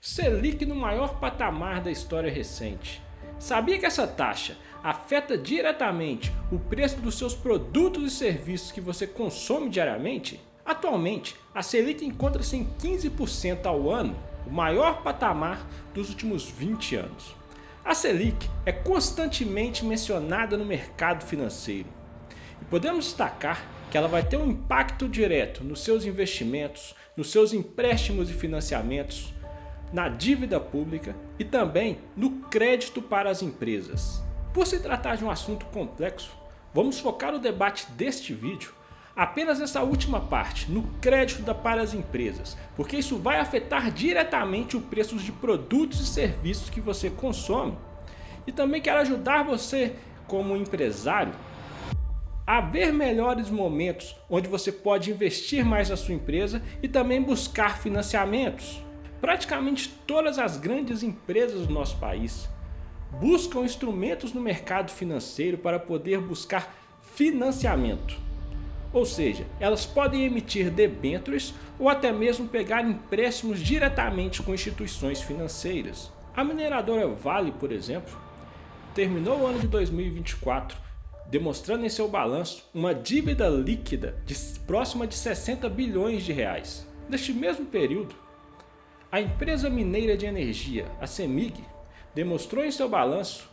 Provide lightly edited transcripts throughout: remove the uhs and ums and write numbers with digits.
Selic no maior patamar da história recente. Sabia que essa taxa afeta diretamente o preço dos seus produtos e serviços que você consome diariamente? Atualmente, a Selic encontra-se em 15% ao ano, o maior patamar dos últimos 20 anos. A Selic é constantemente mencionada no mercado financeiro e podemos destacar que ela vai ter um impacto direto nos seus investimentos, nos seus empréstimos e financiamentos, na dívida pública e também no crédito para as empresas. Por se tratar de um assunto complexo, vamos focar o debate deste vídeo apenas nessa última parte, no crédito para as empresas, porque isso vai afetar diretamente o preço de produtos e serviços que você consome. E também quero ajudar você, como empresário, a ver melhores momentos onde você pode investir mais na sua empresa e também buscar financiamentos. Praticamente todas as grandes empresas do nosso país buscam instrumentos no mercado financeiro para poder buscar financiamento. Ou seja, elas podem emitir debêntures ou até mesmo pegar empréstimos diretamente com instituições financeiras. A mineradora Vale, por exemplo, terminou o ano de 2024 demonstrando em seu balanço uma dívida líquida próxima de 60 bilhões de reais. Neste mesmo período, a empresa mineira de energia, a CEMIG, demonstrou em seu balanço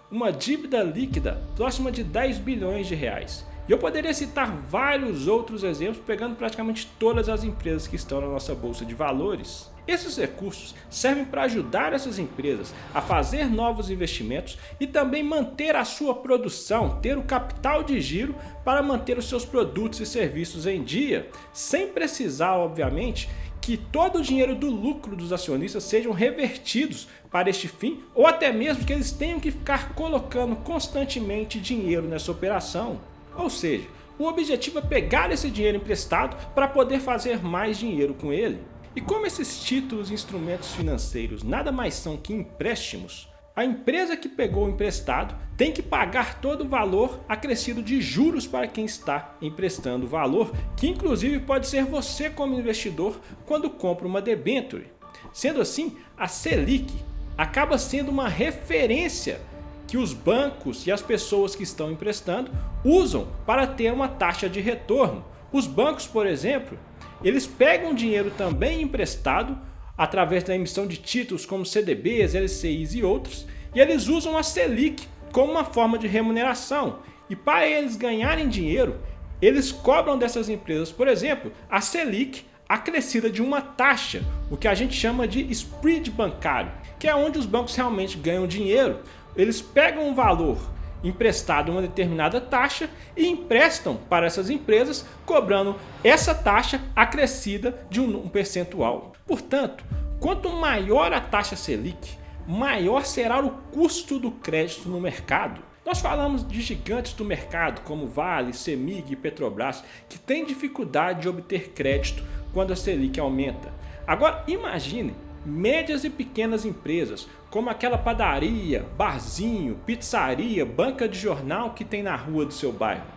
uma dívida líquida próxima de 10 bilhões de reais. E eu poderia citar vários outros exemplos, pegando praticamente todas as empresas que estão na nossa bolsa de valores. Esses recursos servem para ajudar essas empresas a fazer novos investimentos e também manter a sua produção, ter o capital de giro para manter os seus produtos e serviços em dia, sem precisar, obviamente, que todo o dinheiro do lucro dos acionistas sejam revertidos para este fim, ou até mesmo que eles tenham que ficar colocando constantemente dinheiro nessa operação. Ou seja, o objetivo é pegar esse dinheiro emprestado para poder fazer mais dinheiro com ele. E como esses títulos e instrumentos financeiros nada mais são que empréstimos, a empresa que pegou o emprestado tem que pagar todo o valor acrescido de juros para quem está emprestando o valor, que inclusive pode ser você como investidor quando compra uma debênture. Sendo assim, a Selic acaba sendo uma referência que os bancos e as pessoas que estão emprestando usam para ter uma taxa de retorno. Os bancos, por exemplo, eles pegam dinheiro também emprestado através da emissão de títulos como CDBs, LCIs e outros, e eles usam a Selic como uma forma de remuneração. E para eles ganharem dinheiro, eles cobram dessas empresas, por exemplo, a Selic acrescida de uma taxa, o que a gente chama de spread bancário, que é onde os bancos realmente ganham dinheiro. Eles pegam um valor emprestado uma determinada taxa e emprestam para essas empresas, cobrando essa taxa acrescida de um percentual. Portanto, quanto maior a taxa Selic, maior será o custo do crédito no mercado. Nós falamos de gigantes do mercado como Vale, CEMIG e Petrobras, que têm dificuldade de obter crédito quando a Selic aumenta. Agora imagine médias e pequenas empresas, como aquela padaria, barzinho, pizzaria, banca de jornal que tem na rua do seu bairro.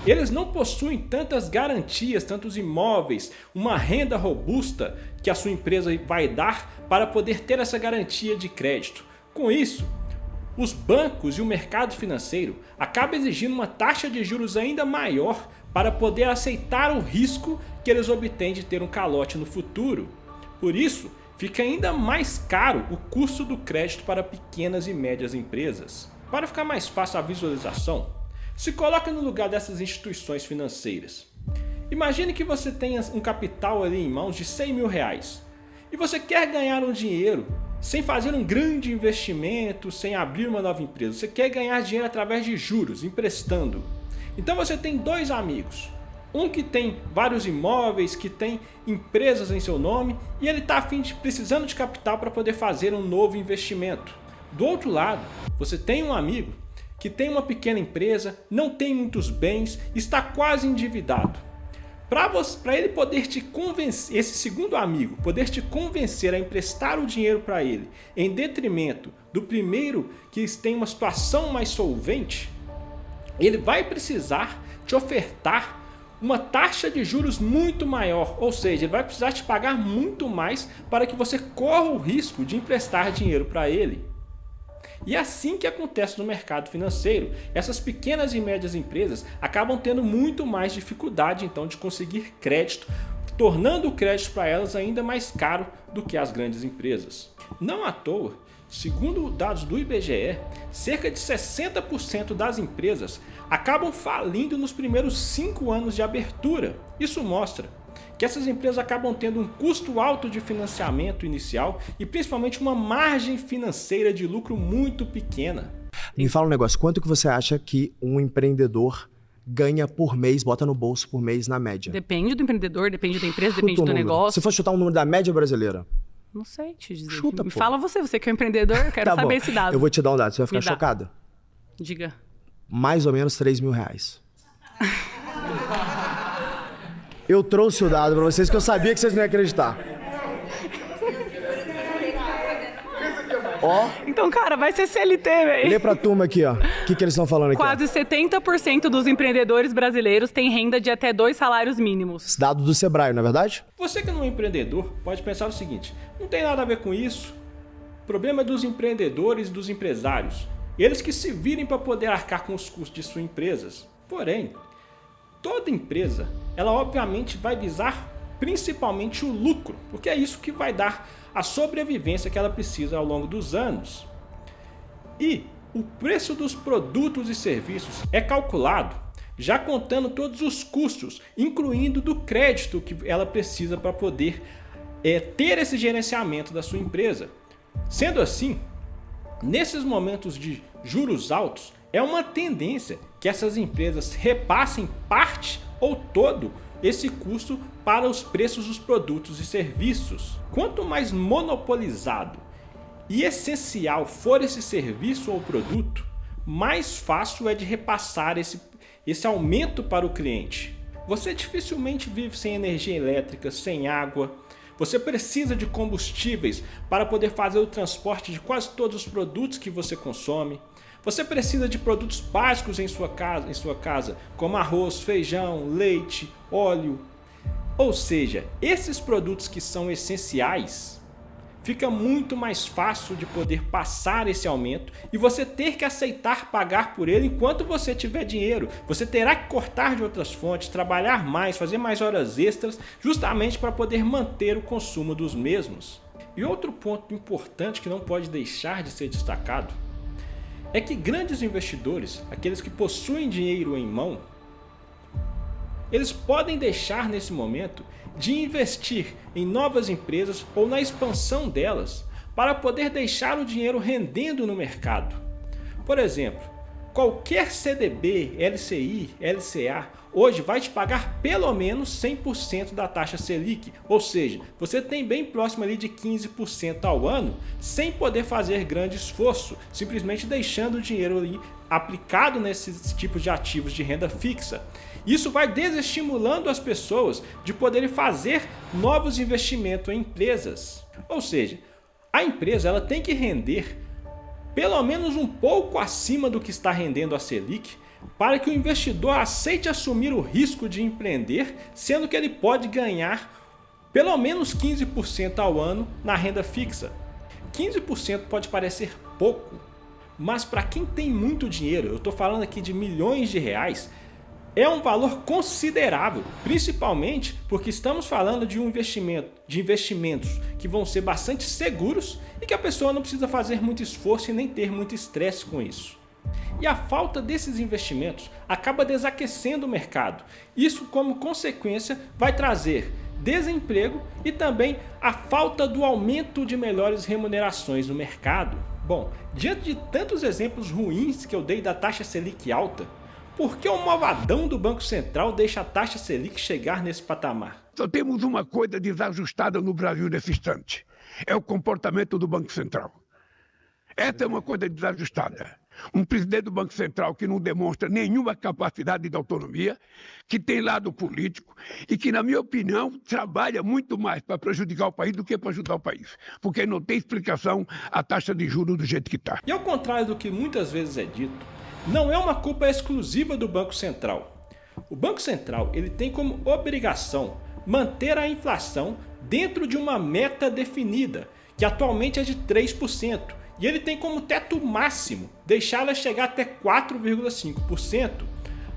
Eles não possuem tantas garantias, tantos imóveis, uma renda robusta que a sua empresa vai dar para poder ter essa garantia de crédito. Com isso, os bancos e o mercado financeiro acabam exigindo uma taxa de juros ainda maior para poder aceitar o risco que eles obtêm de ter um calote no futuro. Por isso, fica ainda mais caro o custo do crédito para pequenas e médias empresas. Para ficar mais fácil a visualização, se coloque no lugar dessas instituições financeiras. Imagine que você tenha um capital ali em mãos de 100 mil reais e você quer ganhar um dinheiro sem fazer um grande investimento, sem abrir uma nova empresa. Você quer ganhar dinheiro através de juros, emprestando. Então você tem dois amigos. Um que tem vários imóveis, que tem empresas em seu nome e ele está precisando de capital para poder fazer um novo investimento. Do outro lado, você tem um amigo que tem uma pequena empresa, não tem muitos bens, está quase endividado. Para ele poder te convencer, esse segundo amigo, poder te convencer a emprestar o dinheiro para ele, em detrimento do primeiro que tem uma situação mais solvente, ele vai precisar te ofertar uma taxa de juros muito maior, ou seja, ele vai precisar te pagar muito mais para que você corra o risco de emprestar dinheiro para ele. E é assim que acontece no mercado financeiro. Essas pequenas e médias empresas acabam tendo muito mais dificuldade então de conseguir crédito, tornando o crédito para elas ainda mais caro do que as grandes empresas. Não à toa, segundo dados do IBGE, cerca de 60% das empresas acabam falindo nos primeiros 5 anos de abertura. Isso mostra que essas empresas acabam tendo um custo alto de financiamento inicial e principalmente uma margem financeira de lucro muito pequena. Me fala um negócio, quanto que você acha que um empreendedor ganha por mês, bota no bolso por mês na média? Depende do empreendedor, depende da empresa, depende do negócio. Se for chutar um número da média brasileira. Não sei te dizer. Chuta, Me pô. fala você que é um empreendedor, eu quero saber esse dado. Eu vou te dar um dado, você vai ficar Me dá. chocada. Diga. Mais ou menos R$3.000. Eu trouxe o dado pra vocês que eu sabia que vocês não iam acreditar. Ó, Então, cara, vai ser CLT, velho. lê pra turma aqui, ó. O que eles estão falando aqui? Quase 70% dos empreendedores brasileiros têm renda de até 2 salários mínimos. Dado do Sebrae, não é verdade? Você que não é empreendedor pode pensar o seguinte: não tem nada a ver com isso. O problema é dos empreendedores e dos empresários. Eles que se virem para poder arcar com os custos de suas empresas. Porém, toda empresa, ela obviamente vai visar principalmente o lucro, porque é isso que vai dar a sobrevivência que ela precisa ao longo dos anos. E o preço dos produtos e serviços é calculado já contando todos os custos, incluindo do crédito que ela precisa para poder ter esse gerenciamento da sua empresa. Sendo assim, nesses momentos de juros altos, é uma tendência que essas empresas repassem parte ou todo esse custo para os preços dos produtos e serviços. Quanto mais monopolizado e essencial for esse serviço ou produto, mais fácil é de repassar esse aumento para o cliente. Você dificilmente vive sem energia elétrica, sem água. Você precisa de combustíveis para poder fazer o transporte de quase todos os produtos que você consome. Você precisa de produtos básicos em sua casa, como arroz, feijão, leite, óleo. Ou seja, esses produtos que são essenciais, fica muito mais fácil de poder passar esse aumento e você ter que aceitar pagar por ele enquanto você tiver dinheiro. Você terá que cortar de outras fontes, trabalhar mais, fazer mais horas extras, justamente para poder manter o consumo dos mesmos. E outro ponto importante que não pode deixar de ser destacado é que grandes investidores, aqueles que possuem dinheiro em mão, eles podem deixar nesse momento de investir em novas empresas ou na expansão delas para poder deixar o dinheiro rendendo no mercado. Por exemplo, qualquer CDB, LCI, LCA hoje vai te pagar pelo menos 100% da taxa Selic, ou seja, você tem bem próximo ali de 15% ao ano sem poder fazer grande esforço, simplesmente deixando o dinheiro ali aplicado nesses tipos de ativos de renda fixa. Isso vai desestimulando as pessoas de poderem fazer novos investimentos em empresas. Ou seja, a empresa ela tem que render pelo menos um pouco acima do que está rendendo a Selic para que o investidor aceite assumir o risco de empreender, sendo que ele pode ganhar pelo menos 15% ao ano na renda fixa. 15% pode parecer pouco, mas para quem tem muito dinheiro, eu estou falando aqui de milhões de reais, é um valor considerável, principalmente porque estamos falando de investimentos que vão ser bastante seguros e que a pessoa não precisa fazer muito esforço e nem ter muito estresse com isso. E a falta desses investimentos acaba desaquecendo o mercado. Isso, como consequência, vai trazer desemprego e também a falta do aumento de melhores remunerações no mercado. Bom, diante de tantos exemplos ruins que eu dei da taxa Selic alta, por que o malvadão do Banco Central deixa a taxa Selic chegar nesse patamar? Só temos uma coisa desajustada no Brasil nesse instante. É o comportamento do Banco Central. Essa é uma coisa desajustada. Um presidente do Banco Central que não demonstra nenhuma capacidade de autonomia, que tem lado político e que, na minha opinião, trabalha muito mais para prejudicar o país do que para ajudar o país. Porque não tem explicação a taxa de juros do jeito que está. E ao contrário do que muitas vezes é dito, não é uma culpa exclusiva do Banco Central. O Banco Central ele tem como obrigação manter a inflação dentro de uma meta definida, que atualmente é de 3%, e ele tem como teto máximo deixá-la chegar até 4,5%.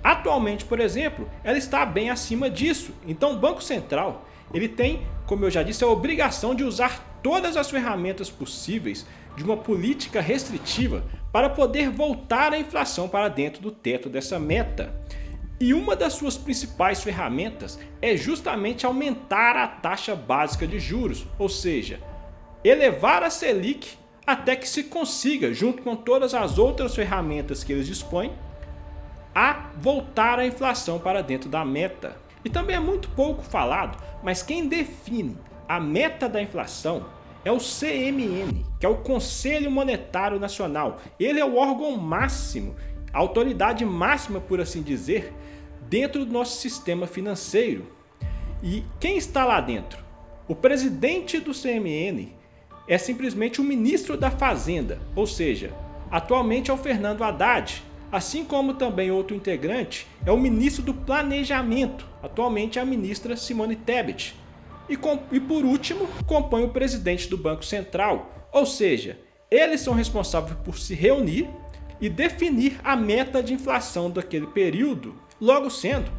Atualmente, por exemplo, ela está bem acima disso, então o Banco Central ele tem, como eu já disse, a obrigação de usar todas as ferramentas possíveis de uma política restritiva para poder voltar a inflação para dentro do teto dessa meta. E uma das suas principais ferramentas é justamente aumentar a taxa básica de juros, ou seja, elevar a Selic até que se consiga, junto com todas as outras ferramentas que eles dispõem, a voltar a inflação para dentro da meta. E também é muito pouco falado, mas quem define a meta da inflação é o CMN, que é o Conselho Monetário Nacional. Ele é o órgão máximo, a autoridade máxima, por assim dizer, dentro do nosso sistema financeiro. E quem está lá dentro? O presidente do CMN é simplesmente o ministro da Fazenda, ou seja, atualmente é o Fernando Haddad, assim como também outro integrante é o ministro do Planejamento, atualmente é a ministra Simone Tebet. E por último, compõe o presidente do Banco Central, ou seja, eles são responsáveis por se reunir e definir a meta de inflação daquele período. Logo sendo,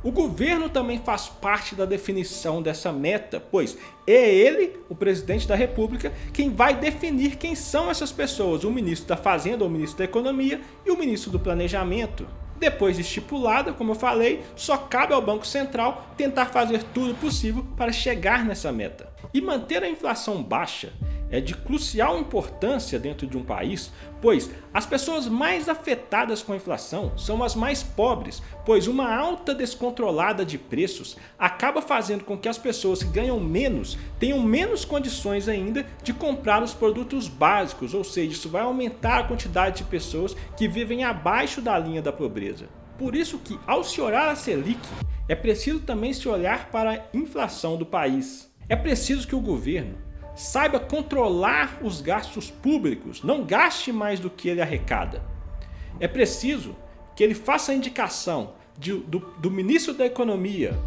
o governo também faz parte da definição dessa meta, pois é ele, o presidente da República, quem vai definir quem são essas pessoas, o ministro da Fazenda, o ministro da Economia e o ministro do Planejamento. Depois de estipulada, como eu falei, só cabe ao Banco Central tentar fazer tudo possível para chegar nessa meta. E manter a inflação baixa é de crucial importância dentro de um país, pois as pessoas mais afetadas com a inflação são as mais pobres, pois uma alta descontrolada de preços acaba fazendo com que as pessoas que ganham menos tenham menos condições ainda de comprar os produtos básicos, ou seja, isso vai aumentar a quantidade de pessoas que vivem abaixo da linha da pobreza. Por isso que, ao se olhar a Selic, é preciso também se olhar para a inflação do país. É preciso que o governo saiba controlar os gastos públicos, não gaste mais do que ele arrecada. É preciso que ele faça a indicação do ministro da Economia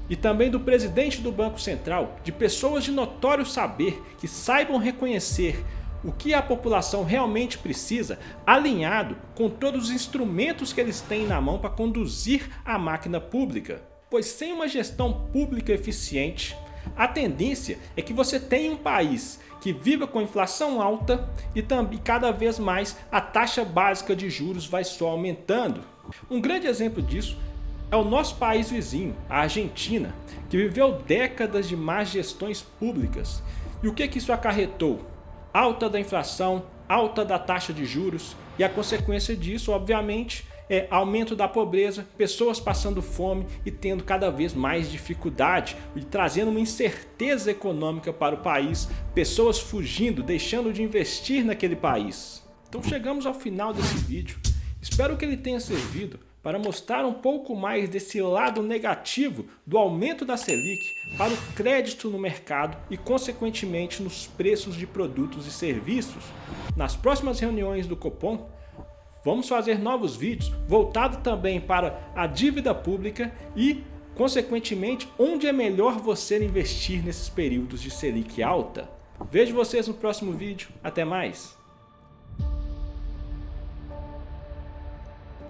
e também do presidente do Banco Central, de pessoas de notório saber que saibam reconhecer o que a população realmente precisa, alinhado com todos os instrumentos que eles têm na mão para conduzir a máquina pública. Pois sem uma gestão pública eficiente, a tendência é que você tenha um país que viva com inflação alta e também cada vez mais a taxa básica de juros vai só aumentando. Um grande exemplo disso é o nosso país vizinho, a Argentina, que viveu décadas de más gestões públicas. E o que isso acarretou? Alta da inflação, alta da taxa de juros e a consequência disso, obviamente, é aumento da pobreza, pessoas passando fome e tendo cada vez mais dificuldade e trazendo uma incerteza econômica para o país, pessoas fugindo, deixando de investir naquele país. Então chegamos ao final desse vídeo. Espero que ele tenha servido para mostrar um pouco mais desse lado negativo do aumento da Selic para o crédito no mercado e, consequentemente, nos preços de produtos e serviços. Nas próximas reuniões do Copom, vamos fazer novos vídeos voltados também para a dívida pública e, consequentemente, onde é melhor você investir nesses períodos de Selic alta. Vejo vocês no próximo vídeo. Até mais!